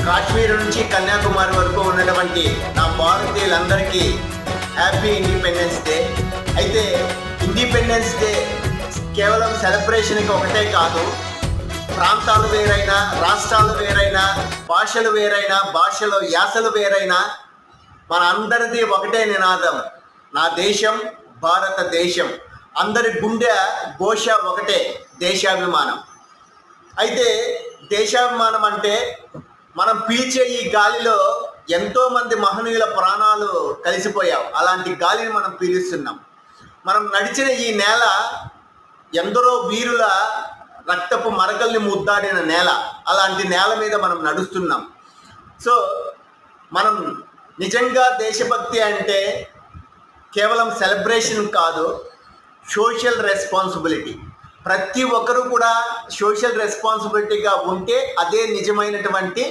కాశ్మీర్ నుంచి కన్యాకుమారి వరకు ఉన్నటువంటి నా భారతీయులందరికీ హ్యాపీ ఇండిపెండెన్స్ డే. అయితే ఇండిపెండెన్స్ డే కేవలం సెలబ్రేషన్కి ఒకటే కాదు, ప్రాంతాలు వేరైనా, రాష్ట్రాలు వేరైనా, భాషలు వేరైనా, భాషలో యాసలు వేరైనా మన అందరిది ఒకటే నినాదం, నా దేశం భారతదేశం. అందరి గుండె ఘోష ఒకటే, దేశాభిమానం. అయితే దేశాభిమానం అంటే మనం పీల్చే ఈ గాలిలో ఎంతోమంది మహనీయుల ప్రాణాలు కలిసిపోయావు, అలాంటి గాలిని మనం పీలుస్తున్నాం. మనం నడిచిన ఈ నేల ఎందరో వీరుల రక్తపు మరకల్ని ముద్దాడిన నేల, అలాంటి నేల మీద మనం నడుస్తున్నాం. సో మనం నిజంగా దేశభక్తి అంటే కేవలం సెలబ్రేషన్ కాదు, సోషల్ రెస్పాన్సిబిలిటీ. ప్రతి ఒక్కరూ కూడా సోషల్ రెస్పాన్సిబిలిటీగా ఉంటే అదే నిజమైనటువంటి